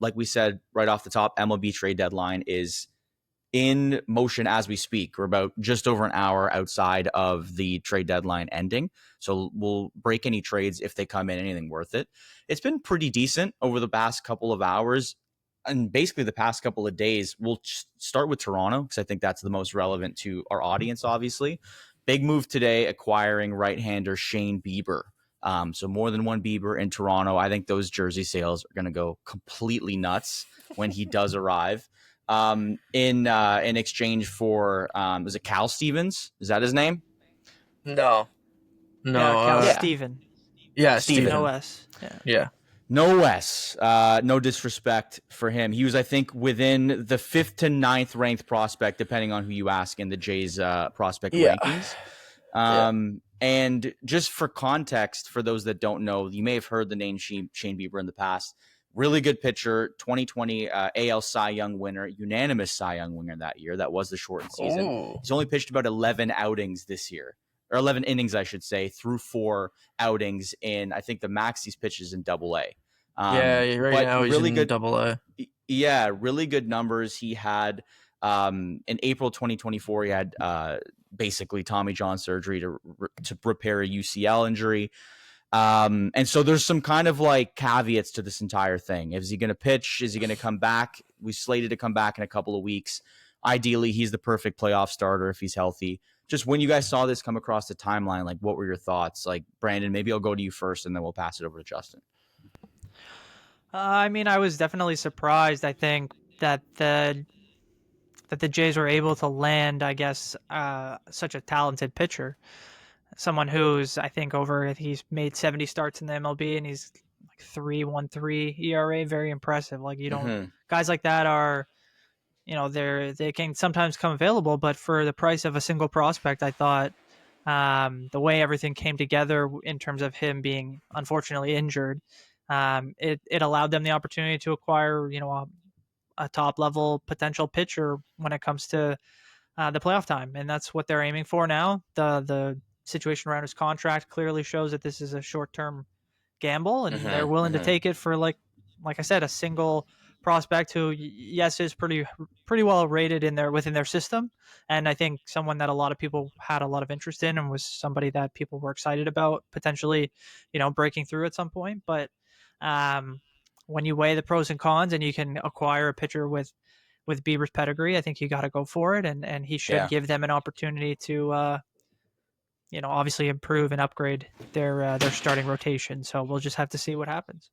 like we said right off the top, MLB Trade Deadline is in motion as we speak. We're about just over an hour outside of the trade deadline ending. So we'll break any trades if they come in, anything worth it. It's been pretty decent over the past couple of hours. And basically the past couple of days, we'll start with Toronto because I think that's the most relevant to our audience, obviously. Big move today, acquiring right-hander Shane Bieber. So more than one Bieber in Toronto. I think those jersey sales are going to go completely nuts when he does arrive. In exchange for was it Cal Stevens? Is that his name? No. Cal Steven. Yeah, Steven. No S. Yeah. No S. No disrespect for him. He was, I think, within the 5th to 9th ranked prospect, depending on who you ask in the Jays prospect rankings. And just for context, for those that don't know, you may have heard the name Shane Bieber in the past. Really good pitcher, 2020 AL Cy Young winner, unanimous Cy Young winner that year. That was the shortened season. Ooh. He's only pitched about 11 outings this year, or 11 innings, I should say, through 4 outings in, I think the max he's pitched is in Double-A. Right now he's in Double-A. Yeah, really good numbers. He had in April 2024, he had basically Tommy John surgery to repair a UCL injury. And so there's some kind of like caveats to this entire thing. Is he going to pitch? Is he going to come back? We slated to come back in a couple of weeks. Ideally, he's the perfect playoff starter if he's healthy. Just when you guys saw this come across the timeline, like what were your thoughts? Like, Brandon, maybe I'll go to you first and then we'll pass it over to Justin. I mean, I was definitely surprised. I think that the Jays were able to land, I guess, such a talented pitcher. Someone who's, I think, he's made 70 starts in the MLB and he's like 3.13 ERA. Very impressive. Like, you don't, guys like that are, they can sometimes come available, but for the price of a single prospect, I thought the way everything came together in terms of him being unfortunately injured, it allowed them the opportunity to acquire, a top level potential pitcher when it comes to the playoff time. And that's what they're aiming for now. The situation around his contract clearly shows that this is a short-term gamble, and they're willing to take it for, like I said, a single prospect who, yes, is pretty well rated within their system, and I think someone that a lot of people had a lot of interest in and was somebody that people were excited about potentially, breaking through at some point. But when you weigh the pros and cons, and you can acquire a pitcher with Bieber's pedigree, I think you got to go for it, and he should give them an opportunity to obviously improve and upgrade their starting rotation. So we'll just have to see what happens.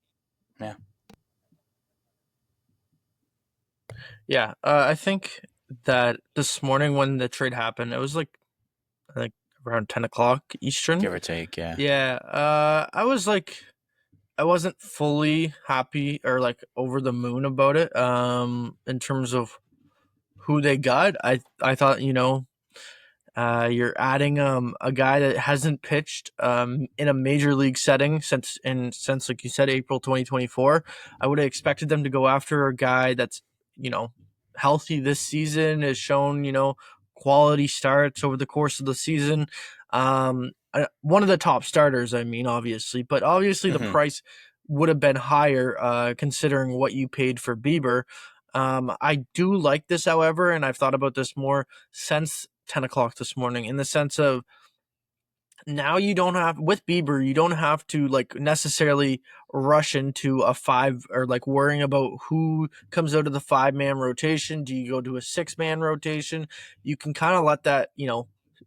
Yeah. I think that this morning when the trade happened, it was like around 10 o'clock Eastern. Give or take, yeah. Yeah. I wasn't fully happy or like over the moon about it in terms of who they got. I thought, you're adding a guy that hasn't pitched in a major league setting since like you said, April 2024. I would have expected them to go after a guy that's healthy this season, has shown quality starts over the course of the season. One of the top starters, I mean, obviously, but obviously the price would have been higher considering what you paid for Bieber. I do like this, however, and I've thought about this more since 10 o'clock this morning, in the sense of now with Bieber, you don't have to like necessarily rush into a 5 or like worrying about who comes out of the 5-man rotation. Do you go to a 6-man rotation? You can kind of let that,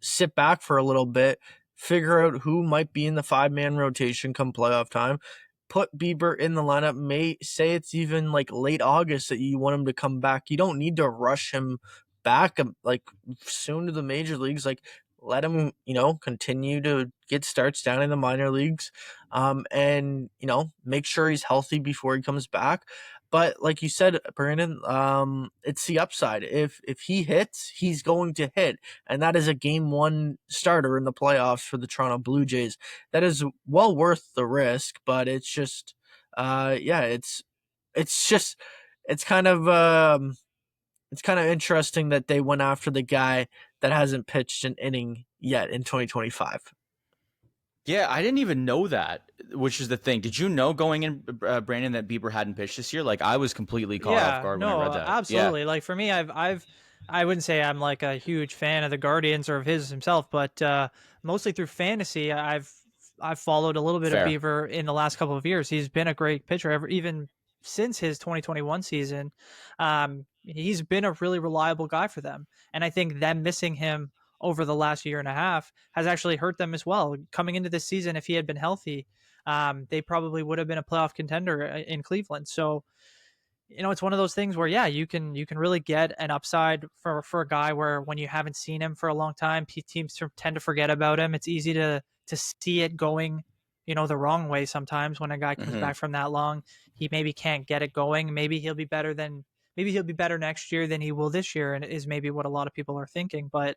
sit back for a little bit, figure out who might be in the 5-man rotation come playoff time. Put Bieber in the lineup. May say it's even like late August that you want him to come back. You don't need to rush him back like soon to the major leagues. Like, let him, continue to get starts down in the minor leagues, and make sure he's healthy before he comes back. But like you said, Brandon, it's the upside. If he hits, he's going to hit, and that is a Game 1 starter in the playoffs for the Toronto Blue Jays. That is well worth the risk, but it's just, it's kind of interesting that they went after the guy that hasn't pitched an inning yet in 2025. Yeah, I didn't even know that, which is the thing. Did you know going in, Brandon, that Bieber hadn't pitched this year? Like, I was completely caught off Yeah, guard when I no, read that. Yeah, absolutely. Like for me, I wouldn't say I'm like a huge fan of the Guardians or of his himself, but mostly through fantasy, I've followed a little bit of fair. Beaver in the last couple of years. He's been a great pitcher even since his 2021 season. He's been a really reliable guy for them, and I think them missing him over the last year and a half has actually hurt them as well. Coming into this season, if he had been healthy, they probably would have been a playoff contender in Cleveland. So it's one of those things where you can really get an upside for a guy where when you haven't seen him for a long time, teams tend to forget about him. It's easy to see it going, the wrong way sometimes when a guy comes back from that long. He maybe can't get it going. Maybe he'll be better next year than he will this year, and is maybe what a lot of people are thinking. But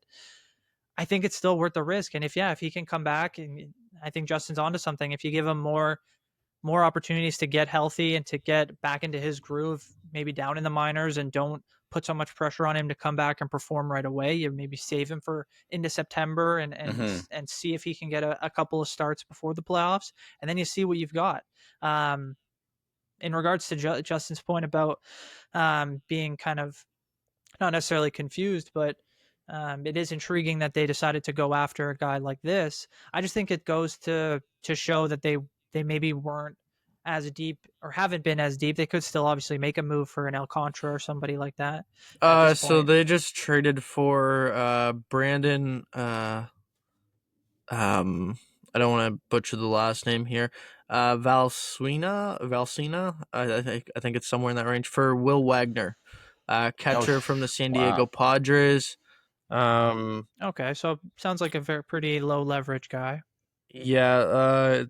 I think it's still worth the risk. And if he can come back, and I think Justin's onto something. If you give him more opportunities to get healthy and to get back into his groove, maybe down in the minors, and don't put so much pressure on him to come back and perform right away. You maybe save him for into September and see if he can get a couple of starts before the playoffs, and then you see what you've got. In regards to Justin's point about being kind of not necessarily confused, but it is intriguing that they decided to go after a guy like this. I just think it goes to show that they maybe weren't as deep or haven't been as deep. They could still obviously make a move for an Alcantara or somebody like that. So they just traded for Brandon. I don't want to butcher the last name here. Valsina. I think it's somewhere in that range, for Will Wagner, catcher from the San Diego Padres. Okay, so sounds like a pretty low leverage guy. Yeah,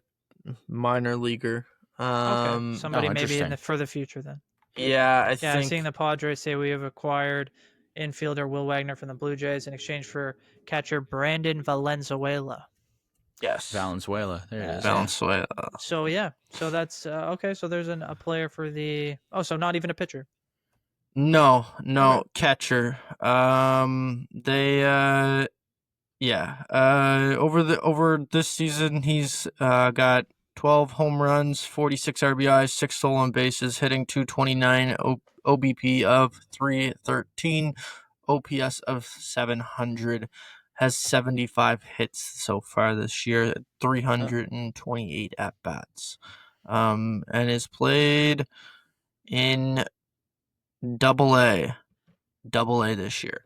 minor leaguer. Okay, somebody maybe interesting. for the future then. Yeah, I Yeah, think seeing the Padres say we have acquired infielder Will Wagner from the Blue Jays in exchange for catcher Brandon Valenzuela. yes, Valenzuela. There it is. Valenzuela. So that's okay. So there's a player for the so not even a pitcher. No, Okay. catcher. They over this season he's got 12 home runs, 46 RBIs, 6 stolen bases, hitting .229, OBP of .313, OPS of .700, has 75 hits so far this year, 328 at bats, and is played in Double A this year.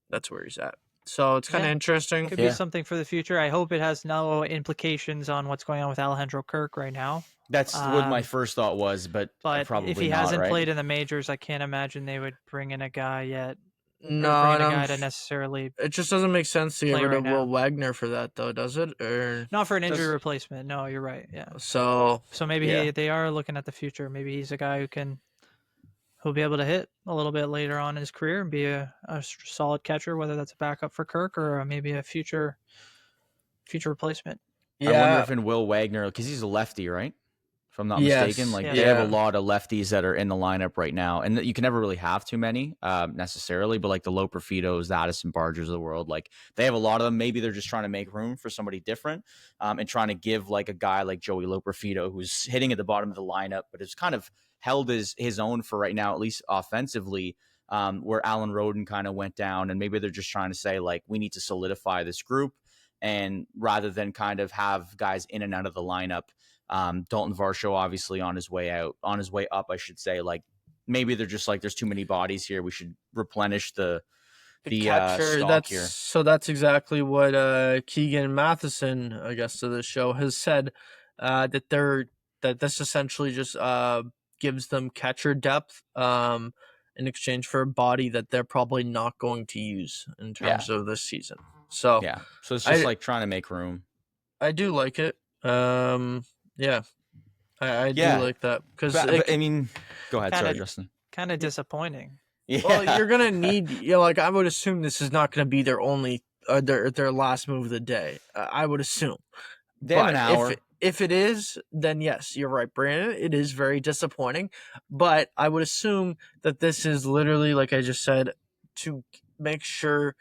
That's where he's at. So it's kind of interesting. Could be something for the future. I hope it has no implications on what's going on with Alejandro Kirk right now. That's what my first thought was, but probably if he not, hasn't right? played in the majors, I can't imagine they would bring in a guy yet. No, bring in a guy to necessarily. It just doesn't make sense to get rid of Will Wagner for that, though, does it? Or not for an injury replacement. No, you're right. Yeah. So maybe they are looking at the future. Maybe he's a guy who'll be able to hit a little bit later on in his career and be a solid catcher, whether that's a backup for Kirk or maybe a future replacement. Yeah. I wonder if in Will Wagner, because he's a lefty, right? If I'm not mistaken, they have a lot of lefties that are in the lineup right now, and you can never really have too many necessarily, but like the Low Profitos, the Addison Bargers of the world, like they have a lot of them. Maybe they're just trying to make room for somebody different and trying to give like a guy like Joey Low Profito, who's hitting at the bottom of the lineup, but has kind of held his own for right now, at least offensively, where Alan Roden kind of went down, and maybe they're just trying to say like we need to solidify this group, and rather than kind of have guys in and out of the lineup. Dalton Varsho obviously on his way up, I should say. Like maybe they're just like there's too many bodies here. We should replenish the catcher, stock here. So that's exactly what Keegan Matheson, a guest of the show, has said. That this essentially just gives them catcher depth in exchange for a body that they're probably not going to use in terms of this season. So so it's just like trying to make room. I do like it. I do like that because I mean, go ahead, sorry, Justin. Kind of disappointing. Yeah. Well, you're gonna need, I would assume this is not gonna be their only their last move of the day. I would assume. They have an hour. If it is, then yes, you're right, Brandon. It is very disappointing, but I would assume that this is literally, like I just said, to make sure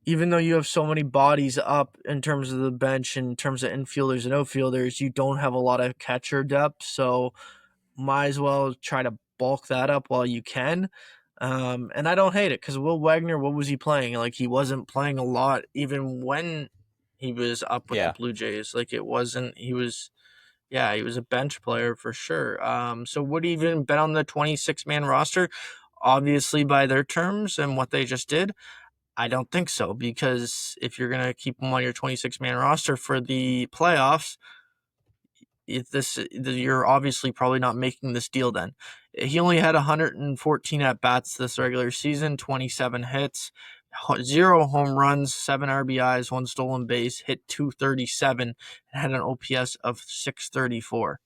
even though you have so many bodies up in terms of the bench, in terms of infielders and outfielders, you don't have a lot of catcher depth. So might as well try to bulk that up while you can. And I don't hate it because Will Wagner, what was he playing? Like, he wasn't playing a lot even when he was up with the Yeah. Blue Jays. Like, it wasn't, he was a bench player for sure. So would he even been on the 26-man roster? Obviously, by their terms and what they just did, I don't think so, because if you're going to keep him on your 26-man roster for the playoffs, you're obviously probably not making this deal then. He only had 114 at-bats this regular season, 27 hits, 0 home runs, 7 RBIs, 1 stolen base, hit .237, and had an OPS of .634.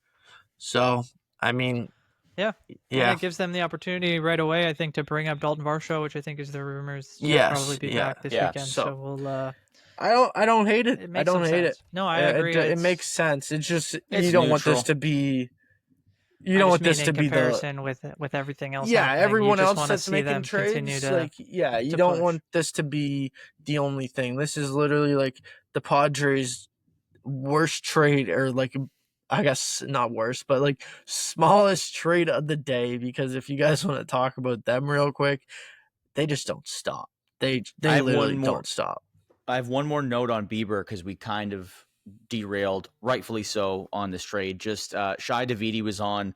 So, I mean, Yeah. yeah. It gives them the opportunity right away, I think, to bring up Dalton Varsho, which I think is the rumors to Yes, probably be yeah, back this yeah. weekend. So- So we'll I don't hate it. it I makes don't some hate sense. it. No, I agree. It makes sense. It's just It's you don't want neutral. this to be. You I don't just want this mean to in be the comparison with everything else. yeah. happening. Everyone you just else want to that's see making them continue trades, to like you to don't push. want this to be the only thing. This is literally like the Padres' worst trade, or like I guess not worst, but like smallest trade of the day. Because if you guys want to talk about them real quick, they just don't stop. They I have literally one more. don't stop. I have one more note on Bieber because we kind of derailed, rightfully so, on this trade. Just Shai Davidi was on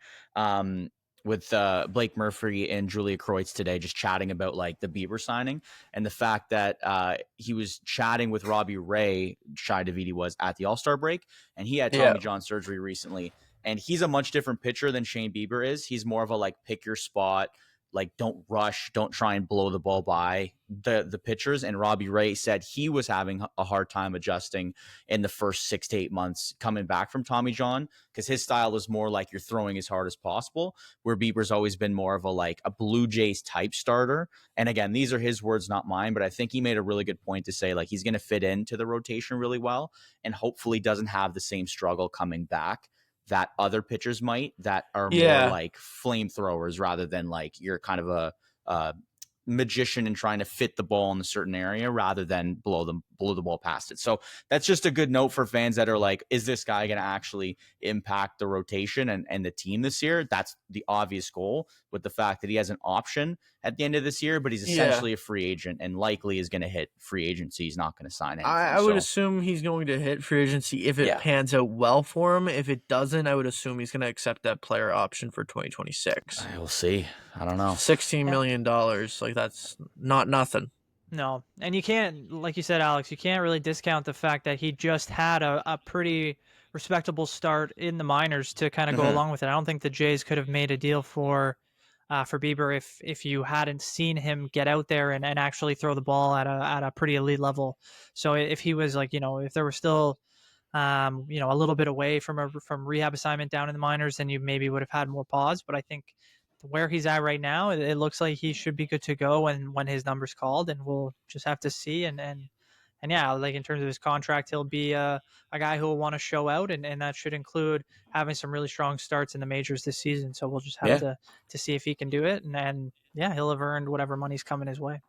with Blake Murphy and Julia Kreutz today, just chatting about like the Bieber signing and the fact that he was chatting with Robbie Ray. Shai Davidi was at the All-Star break, and he had Tommy John surgery recently. And he's a much different pitcher than Shane Bieber is. He's more of a like pick your spot, like don't rush, don't try and blow the ball by the pitchers. And Robbie Ray said he was having a hard time adjusting in the first 6 to 8 months coming back from Tommy John, because his style is more like you're throwing as hard as possible, where Bieber's always been more of a like a Blue Jays type starter. And again, these are his words, not mine, but I think he made a really good point to say like he's going to fit into the rotation really well and hopefully doesn't have the same struggle coming back that other pitchers might, that are more like flamethrowers rather than like you're kind of a magician and trying to fit the ball in a certain area rather than blow the ball past it. So that's just a good note for fans that are like, is this guy going to actually impact the rotation and the team this year? That's the obvious goal, with the fact that he has an option at the end of this year, but he's essentially a free agent and likely is going to hit free agency. He's not going to sign anything. I would assume he's going to hit free agency if it pans out well for him. If it doesn't, I would assume he's going to accept that player option for 2026. We'll see. I don't know. $16 million. Like, that's not nothing. No. And you can't, like you said, Alex, you can't really discount the fact that he just had a pretty respectable start in the minors to kind of go along with it. I don't think the Jays could have made a deal for Bieber if you hadn't seen him get out there and actually throw the ball at a pretty elite level. So if he was like, if there were still a little bit away from rehab assignment down in the minors, then you maybe would have had more pause. But I think where he's at right now, it looks like he should be good to go when his number's called, and we'll just have to see. And yeah, like in terms of his contract, he'll be a guy who will want to show out, and that should include having some really strong starts in the majors this season. So we'll just have to see if he can do it, and yeah, he'll have earned whatever money's coming his way.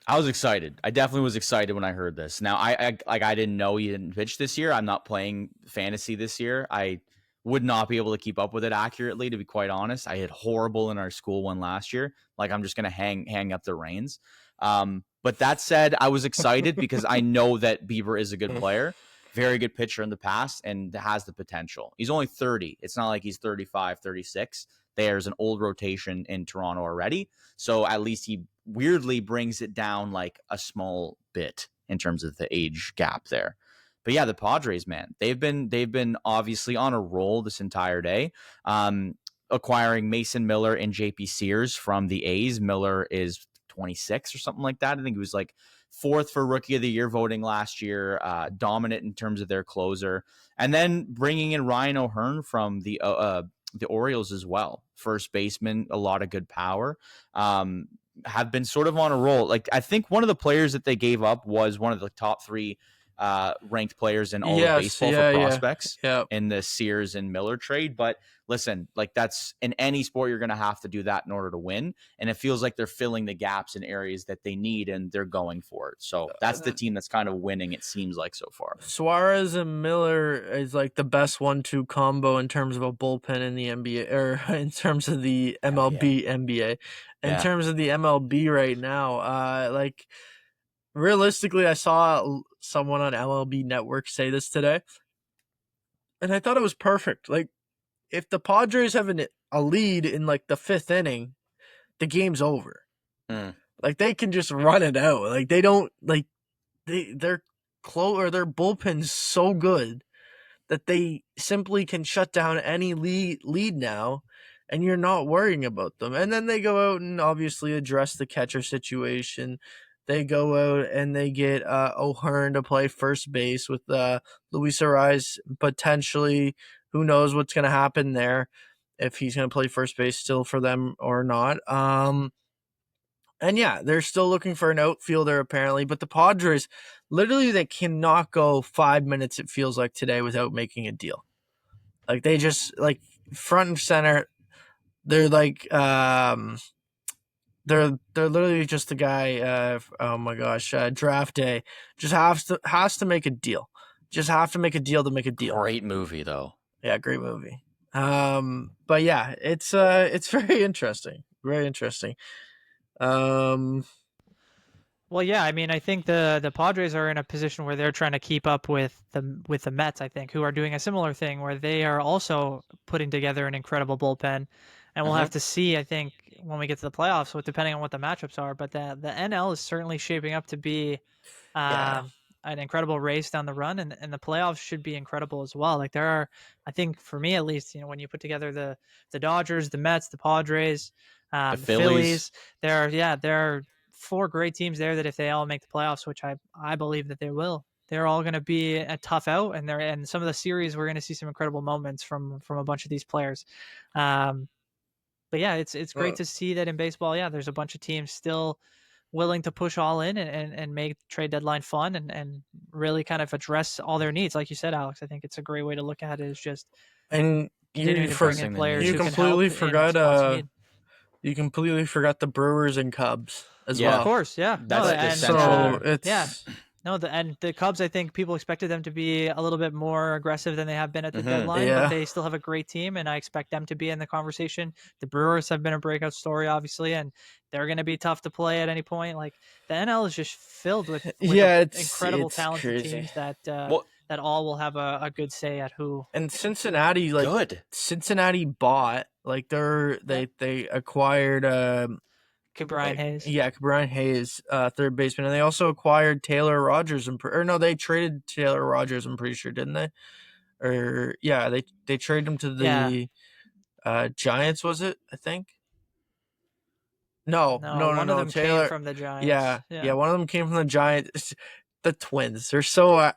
I was excited. I definitely was excited when I heard this. Now, I didn't know he didn't pitch this year. I'm not playing fantasy this year. I would not be able to keep up with it accurately, to be quite honest. I hit horrible in our school one last year. Like, I'm just going to hang up the reins. But that said, I was excited because I know that Bieber is a good player, very good pitcher in the past, and has the potential. He's only 30. It's not like he's 35, 36. There's an old rotation in Toronto already. So at least he weirdly brings it down like a small bit in terms of the age gap there. But yeah, the Padres, man, they've been obviously on a roll this entire day. Acquiring Mason Miller and JP Sears from the A's. Miller is 26 or something like that. I think he was like 4th for Rookie of the Year voting last year, dominant in terms of their closer. And then bringing in Ryan O'Hearn from the Orioles as well. First baseman, a lot of good power. Have been sort of on a roll. Like, I think one of the players that they gave up was one of the top 3 ranked players in all of Yes, baseball for prospects yeah. in the Sears and Miller trade. But listen, like that's in any sport, you're going to have to do that in order to win. And it feels like they're filling the gaps in areas that they need and they're going for it. So that's the team that's kind of winning, it seems like so far. Suarez and Miller is like the best 1-2 combo in terms of a bullpen in the NBA, or in terms of the MLB NBA. In terms of the MLB right now, like realistically, I saw someone on MLB Network say this today, and I thought it was perfect. Like, if the Padres have a lead in like the 5th inning, the game's over. Like, they can just run it out. Like, they don't like their bullpen's so good that they simply can shut down any lead now, and you're not worrying about them. And then they go out and obviously address the catcher situation. They go out and they get O'Hearn to play first base with Luis Suarez potentially. Who knows what's going to happen there, if he's going to play first base still for them or not. And yeah, they're still looking for an outfielder apparently, but the Padres, literally, they cannot go 5 minutes, it feels like today, without making a deal. Like, they just, like, front and center, they're like, they're literally just the guy, oh my gosh, draft day, just has to make a deal. Just have to make a deal to make a deal. Great movie though. Yeah, great movie. But yeah, it's very interesting. Very interesting. Well, yeah, I mean, I think the Padres are in a position where they're trying to keep up with the Mets, I think, who are doing a similar thing where they are also putting together an incredible bullpen. And we'll have to see, I think, when we get to the playoffs, depending on what the matchups are. But the NL is certainly shaping up to be an incredible race down the run, and the playoffs should be incredible as well. Like, there are, I think, for me at least, when you put together the Dodgers, the Mets, the Padres, the Phillies, there are 4 great teams there that if they all make the playoffs, which I believe that they will, they're all going to be a tough out, and some of the series we're going to see some incredible moments from a bunch of these players. But yeah, it's great to see that in baseball. Yeah, there's a bunch of teams still willing to push all in and make trade deadline fun and really kind of address all their needs. Like you said, Alex, I think it's a great way to look at it. Is just and continuing to bring in players you who completely can help forgot you completely forgot the Brewers and Cubs as well. Of course, yeah. That's And the Cubs, I think people expected them to be a little bit more aggressive than they have been at the deadline, but they still have a great team, and I expect them to be in the conversation. The Brewers have been a breakout story, obviously, and they're going to be tough to play at any point. Like, the NL is just filled with incredible talented teams that that all will have a good say at who. And Cincinnati, Cincinnati bought, like, they acquired Brian Hayes. Yeah, Brian Hayes, third baseman. And they also acquired Taylor Rogers. They traded Taylor Rogers, I'm pretty sure, didn't they? Or, yeah, they traded him to the Giants, was it, I think? No. One of them came from the Giants. Yeah, one of them came from the Giants. The Twins. They're so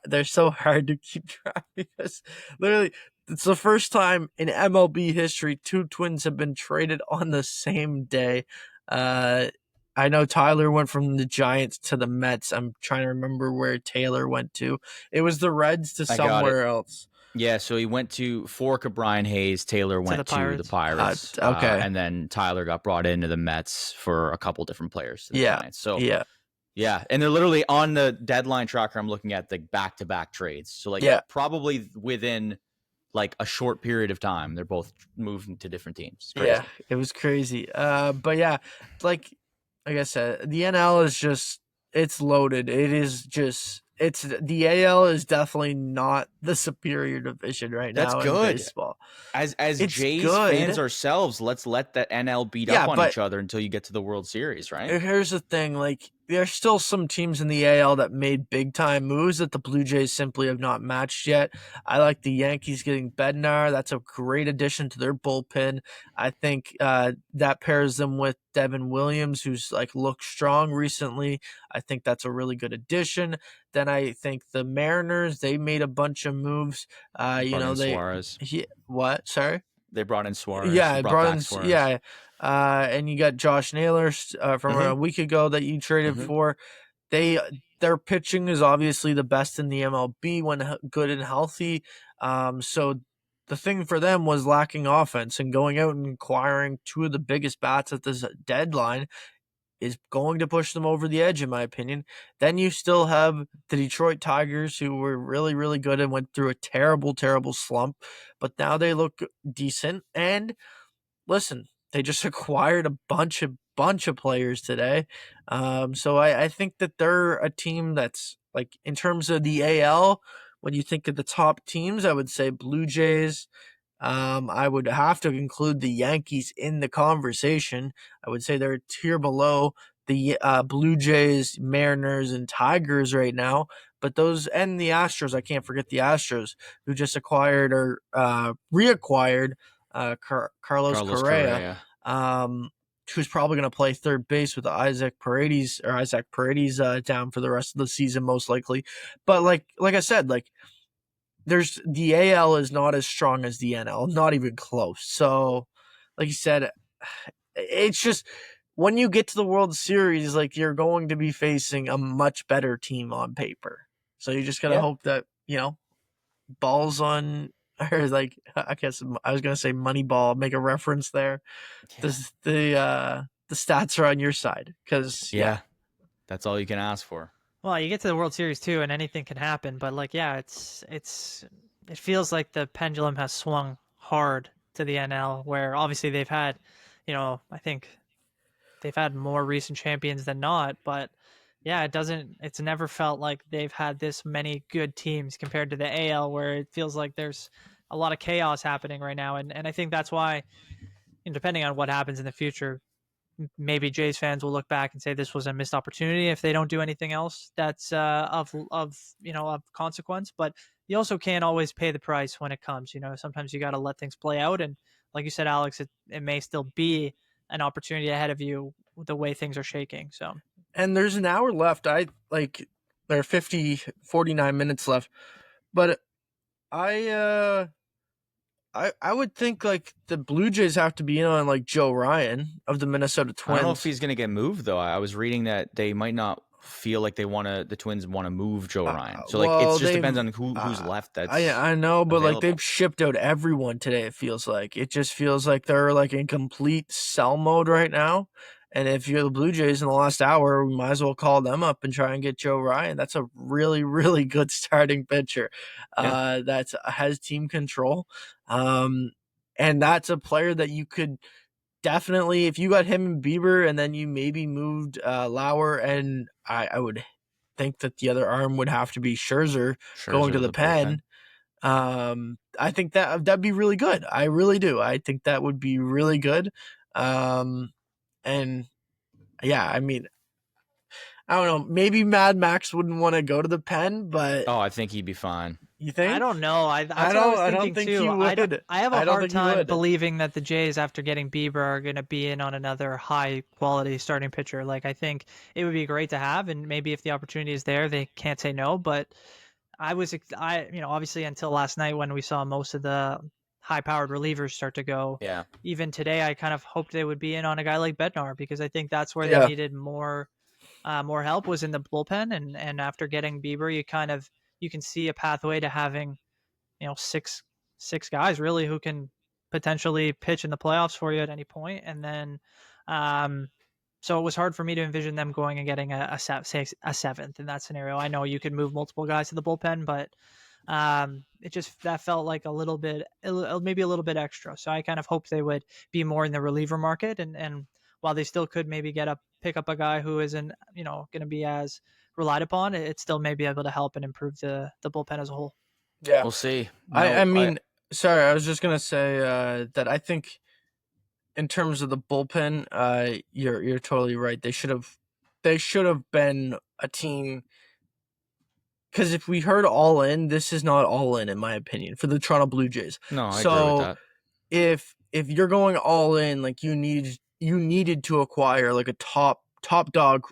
hard to keep track because literally it's the first time in MLB history 2 Twins have been traded on the same day. I know Tyler went from the Giants to the Mets. I'm trying to remember where Taylor went to. It was the Reds to somewhere else. Yeah, so he went to fork of Brian Hayes. Taylor went to the Pirates. Okay. And then Tyler got brought into the Mets for a couple different players. Giants. So yeah, and they're literally on the deadline tracker. I'm looking at the back-to-back trades. So probably within like a short period of time, they're both moving to different teams. Yeah, it was crazy. But yeah, like I said, the NL is just, it's loaded. It is just, the AL is definitely not the superior division right now in baseball. As Jays fans ourselves, let's let the NL beat up on each other until you get to the World Series, right? Here's the thing, like, there's still some teams in the AL that made big-time moves that the Blue Jays simply have not matched yet. I like the Yankees getting Bednar. That's a great addition to their bullpen. I think that pairs them with Devin Williams, who's looked strong recently. I think that's a really good addition. Then I think the Mariners, they made a bunch of moves. Suarez. What? Sorry? They brought in Suarez. Yeah, Suarez. And you got Josh Naylor from a week ago that you traded for. their pitching is obviously the best in the MLB when good and healthy. So the thing for them was lacking offense, and going out and acquiring two of the biggest bats at this deadline is going to push them over the edge, in my opinion. Then you still have the Detroit Tigers, who were really, really good and went through a terrible, terrible slump, but now they look decent. And listen, they just acquired a bunch of players today. So I think that they're a team that's, like, in terms of the AL, when you think of the top teams, I would say Blue Jays. I would have to include the Yankees in the conversation. I would say they're a tier below the Blue Jays, Mariners, and Tigers right now. But those, and the Astros, I can't forget the Astros, who just acquired or reacquired Carlos Correa, who's probably going to play third base with Isaac Paredes down for the rest of the season, most likely. But like I said, like, there's the AL is not as strong as the NL, not even close. So, like you said, it's just when you get to the World Series, like, you're going to be facing a much better team on paper. So you just gotta hope that, balls on, or, like, I guess I was gonna say Moneyball, make a reference there. The stats are on your side, because that's all you can ask for. Well, you get to the World Series too, and anything can happen. But, like, it feels like the pendulum has swung hard to the NL, where obviously they've had, I think they've had more recent champions than not. But yeah, it's never felt like they've had this many good teams compared to the AL, where it feels like there's a lot of chaos happening right now. And I think that's why, depending on what happens in the future, maybe Jays fans will look back and say this was a missed opportunity if they don't do anything else that's of consequence. But you also can't always pay the price when it comes. Sometimes you got to let things play out. And like you said, Alex, it may still be an opportunity ahead of you with the way things are shaking. So, and there's an hour left. There are 49 minutes left, but I would think, like, the Blue Jays have to be in on, like, Joe Ryan of the Minnesota Twins. I don't know if he's going to get moved, though. I was reading that they might not feel like the Twins want to move Joe Ryan. So, like, it just depends on who's left. That's I know, but available. Like, they've shipped out everyone today. It feels like they're, like, in complete sell mode right now. And if you're the Blue Jays in the last hour, we might as well call them up and try and get Joe Ryan. That's a really, really good starting pitcher. That has team control. And that's a player that you could definitely, if you got him and Bieber, and then you maybe moved Lauer, and I would think that the other arm would have to be Scherzer going to the pen. I think that'd be really good. I really do. I think that would be really good. And yeah, I mean, I don't know. Maybe Mad Max wouldn't want to go to the pen, but I think he'd be fine. You think? I don't know. I don't think he would. I have a hard time believing that the Jays, after getting Bieber, are going to be in on another high quality starting pitcher. Like, I think it would be great to have, and maybe if the opportunity is there, they can't say no. But obviously until last night when we saw most of the high-powered relievers start to go. Yeah. Even today, I kind of hoped they would be in on a guy like Bednar, because I think that's where they needed more help, was in the bullpen. And after getting Bieber, you can see a pathway to having, six guys really who can potentially pitch in the playoffs for you at any point. And then, so it was hard for me to envision them going and getting a seventh in that scenario. I know you could move multiple guys to the bullpen, but that felt like maybe a little bit extra. So I kind of hoped they would be more in the reliever market, and while they still could maybe pick up a guy who isn't, going to be as relied upon, it still may be able to help and improve the bullpen as a whole. Yeah, we'll see. Sorry, I was just gonna say that I think in terms of the bullpen, you're totally right. They should have been a team. Because if we heard all in, this is not all in my opinion, for the Toronto Blue Jays. No, I agree with that. If you're going all in, like, you needed to acquire, like, a top dog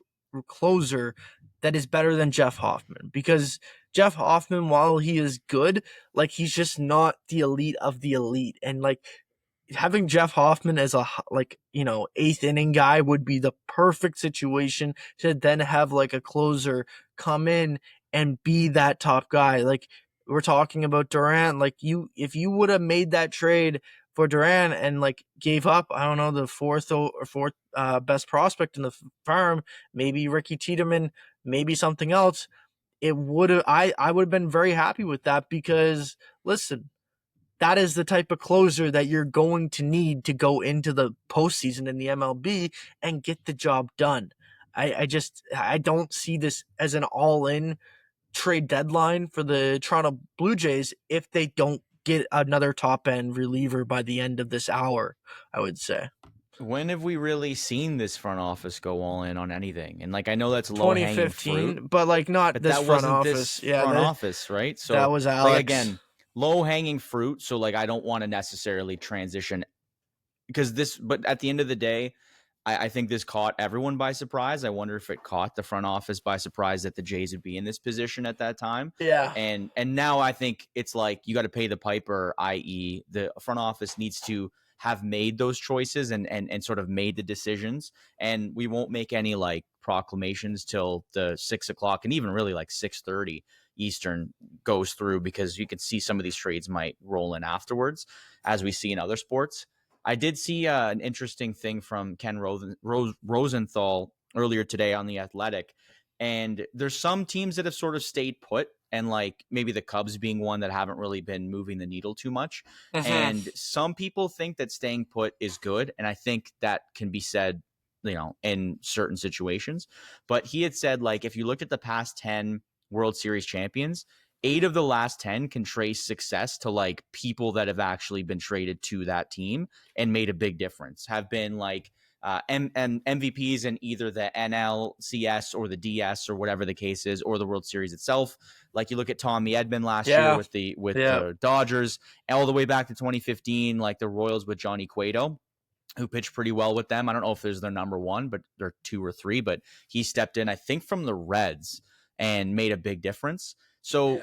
closer that is better than Jeff Hoffman, because Jeff Hoffman, while he is good, like, he's just not the elite of the elite. And, like, having Jeff Hoffman as a eighth inning guy would be the perfect situation to then have like a closer come in and be that top guy. Like we're talking about Durant, like if you would have made that trade for Durant and like gave up, I don't know, the fourth best prospect in the farm, maybe Ricky Tiedemann, maybe something else, it would have I would have been very happy with that because listen, that is the type of closer that you're going to need to go into the postseason in the MLB and get the job done. I don't see this as an all-in trade deadline for the Toronto Blue Jays if they don't get another top-end reliever by the end of this hour, I would say. When have we really seen this front office go all in on anything? And like, I know that's low hanging fruit, but like not but this that front wasn't office. this Yeah, front office, right? So that was Alex. like, again, low hanging fruit. So like, I don't want to necessarily transition because but at the end of the day, I think this caught everyone by surprise. I wonder if it caught the front office by surprise that the Jays would be in this position at that time. Yeah. And now I think it's like you got to pay the piper, i.e. the front office needs to have made those choices and sort of made the decisions. And we won't make any like proclamations till the 6 o'clock and even really like 6:30 Eastern goes through, because you can see some of these trades might roll in afterwards, as we see in other sports. I did see an interesting thing from Ken Rosenthal earlier today on The Athletic. And there's some teams that have sort of stayed put, and like maybe the Cubs being one that haven't really been moving the needle too much. And some people think that staying put is good. And I think that can be said, in certain situations. But he had said, like, if you looked at the past 10 World Series champions, 8 of the last 10 can trace success to like people that have actually been traded to that team and made a big difference, have been like MVPs in either the NLCS or the DS or whatever the case is, or the World Series itself. Like you look at Tommy Edman last year with the Dodgers, all the way back to 2015, like the Royals with Johnny Cueto, who pitched pretty well with them. I don't know if there's their number one, but they're 2 or 3, but he stepped in, I think, from the Reds and made a big difference. So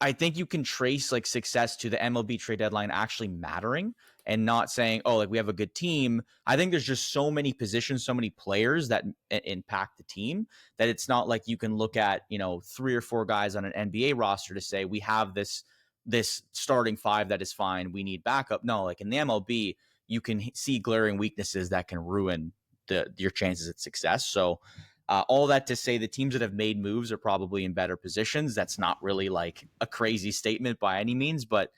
I think you can trace like success to the MLB trade deadline actually mattering and not saying, oh, like we have a good team. I think there's just so many positions, so many players that impact the team that it's not like you can look at, 3 or 4 guys on an NBA roster to say we have this starting 5 that is fine. We need backup. No, like in the MLB, you can see glaring weaknesses that can ruin your chances at success. So all that to say, the teams that have made moves are probably in better positions. That's not really like a crazy statement by any means, but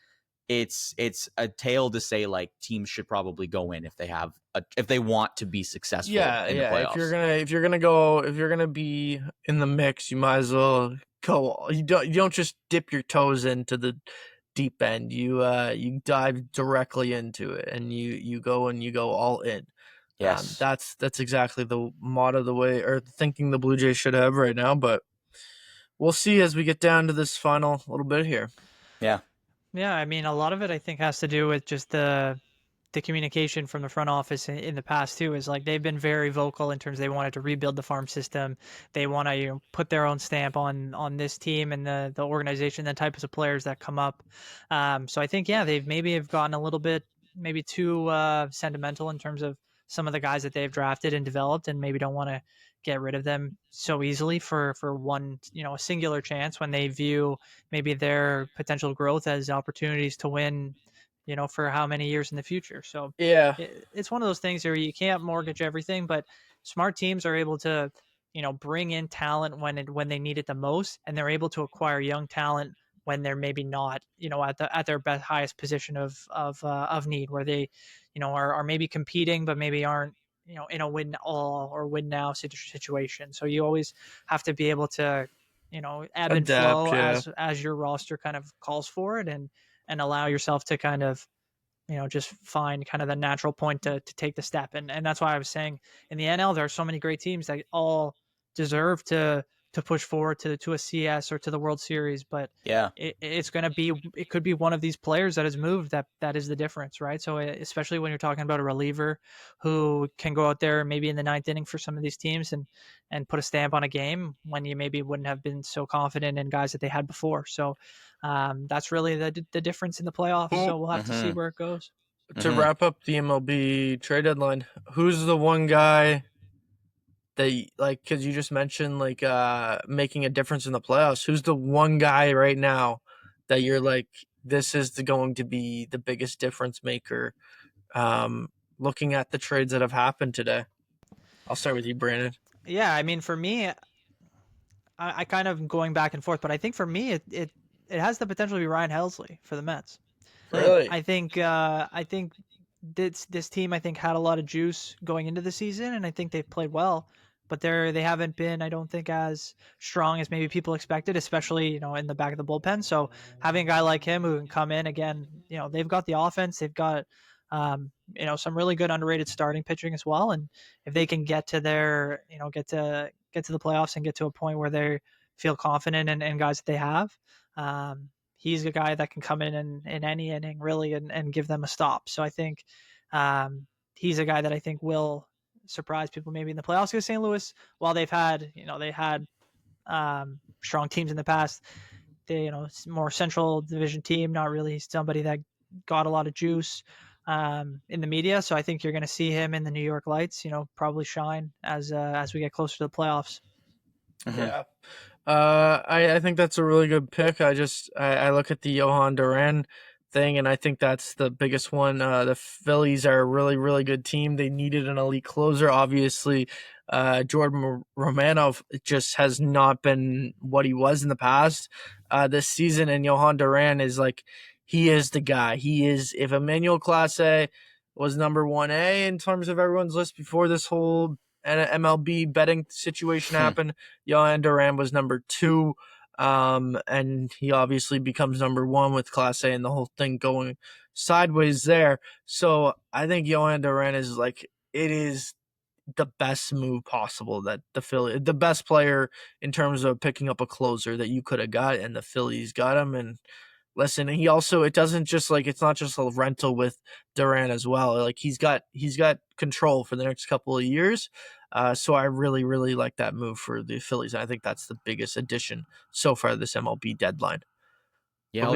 it's a tale to say like teams should probably go in if they want to be successful in the playoffs. If you're gonna be in the mix, you might as well go. You don't just dip your toes into the deep end. You dive directly into it, and you go all in. Yes, that's exactly the motto, the way or thinking the Blue Jays should have right now. But we'll see as we get down to this final little bit here. Yeah, I mean, a lot of it I think has to do with just the communication from the front office in the past too. Is like they've been very vocal in terms they wanted to rebuild the farm system. They want to put their own stamp on this team and the organization, the types of players that come up. So I think they've maybe have gotten a little bit maybe too sentimental in terms of some of the guys that they've drafted and developed, and maybe don't want to get rid of them so easily for one a singular chance, when they view maybe their potential growth as opportunities to win for how many years in the future. So it's one of those things where you can't mortgage everything, but smart teams are able to bring in talent when they need it the most, and they're able to acquire young talent when they're maybe not at their best highest position of need, where they are maybe competing but maybe aren't in a win all or win now situation. So you always have to be able to ebb and flow as your roster kind of calls for it, and allow yourself to kind of just find kind of the natural point to take the step. And that's why I was saying in the NL there are so many great teams that all deserve to push forward to a CS or to the World Series, but it could be one of these players that has moved that is the difference, right? So especially when you're talking about a reliever who can go out there maybe in the 9th inning for some of these teams and put a stamp on a game when you maybe wouldn't have been so confident in guys that they had before. So that's really the difference in the playoffs. So we'll have to see where it goes. to wrap up the MLB trade deadline, who's the one guy that, like, because you just mentioned, like, making a difference in the playoffs, who's the one guy right now that you're like, this is going to be the biggest difference maker, looking at the trades that have happened today? I'll start with you, Brandon. Yeah, I mean, for me, I kind of going back and forth, but I think for me, it has the potential to be Ryan Helsley for the Mets. Really? I think this team, I think, had a lot of juice going into the season, and I think they've played well, but they haven't been, I don't think, as strong as maybe people expected, especially in the back of the bullpen. So having a guy like him who can come in again, they've got the offense, they've got some really good underrated starting pitching as well, and if they can get to their get to the playoffs and get to a point where they feel confident in guys that they have. He's a guy that can come in any inning really and give them a stop. So I think he's a guy that I think will surprise people maybe in the playoffs. Because St. Louis, while they had strong teams in the past, they more Central Division team, not really somebody that got a lot of juice in the media. So I think you're going to see him in the New York Lights, probably shine as we get closer to the playoffs. Yeah. I think that's a really good pick. I look at the Johan Duran thing, and I think that's the biggest one. The Phillies are a really, really good team. They needed an elite closer. Obviously, Jordan Romano just has not been what he was in the past this season, and Johan Duran is like, he is the guy. He is, if Emmanuel Clase was number 1A in terms of everyone's list before this whole MLB betting situation happened, Johan Duran was number 2. And he obviously becomes number 1 with Clase and the whole thing going sideways there. So I think Johan Duran is like, it is the best move possible that the best player in terms of picking up a closer that you could have got, and the Phillies got him. And listen, he also, it's not just a rental with Duran as well. Like he's got control for the next couple of years. So I really, really like that move for the Phillies. And I think that's the biggest addition so far this MLB deadline. Yeah,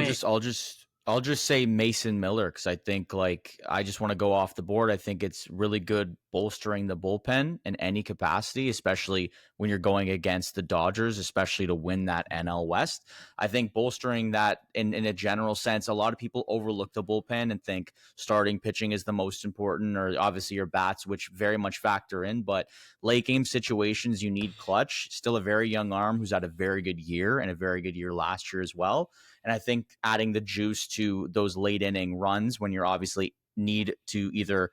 I'll just say Mason Miller, because I think I just want to go off the board. I think it's really good bolstering the bullpen in any capacity, especially when you're going against the Dodgers, especially to win that NL West. I think bolstering that in a general sense, a lot of people overlook the bullpen and think starting pitching is the most important, or obviously your bats, which very much factor in. But late game situations, you need clutch. Still a very young arm who's had a very good year and a very good year last year as well. And I think adding the juice to those late inning runs when you're obviously need to either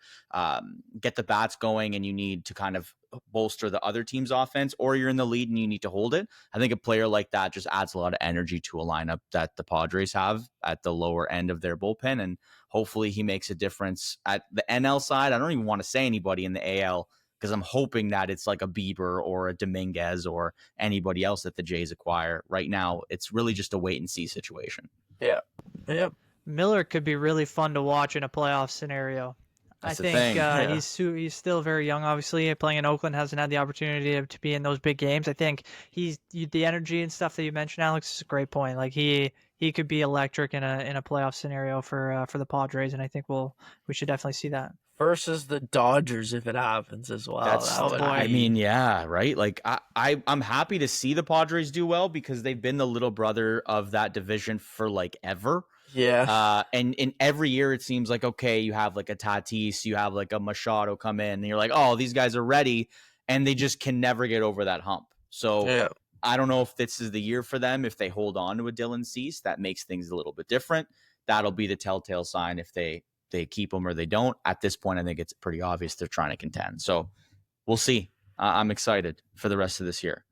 get the bats going and you need to kind of bolster the other team's offense, or you're in the lead and you need to hold it. I think a player like that just adds a lot of energy to a lineup that the Padres have at the lower end of their bullpen. And hopefully he makes a difference at the NL side. I don't even want to say anybody in the AL, because I'm hoping that it's like a Bieber or a Dominguez or anybody else that the Jays acquire. Right now, it's really just a wait and see situation. Yeah. Yep. Miller could be really fun to watch in a playoff scenario. That's I the think thing. he's still very young. Obviously, playing in Oakland, hasn't had the opportunity to be in those big games. I think the energy and stuff that you mentioned, Alex, is a great point. Like he could be electric in a playoff scenario for the Padres, and I think we should definitely see that. Versus the Dodgers if it happens as well. I mean, yeah, right. Like I'm happy to see the Padres do well, because they've been the little brother of that division for like ever. Yeah. And in every year it seems like, okay, you have like a Tatis, you have like a Machado come in, and you're like, oh, these guys are ready, and they just can never get over that hump. So Yeah. I don't know if this is the year for them. If they hold on to a Dylan Cease, that makes things a little bit different. That'll be the telltale sign if they keep him or they don't. At this point, I think it's pretty obvious they're trying to contend. So we'll see. I'm excited for the rest of this year.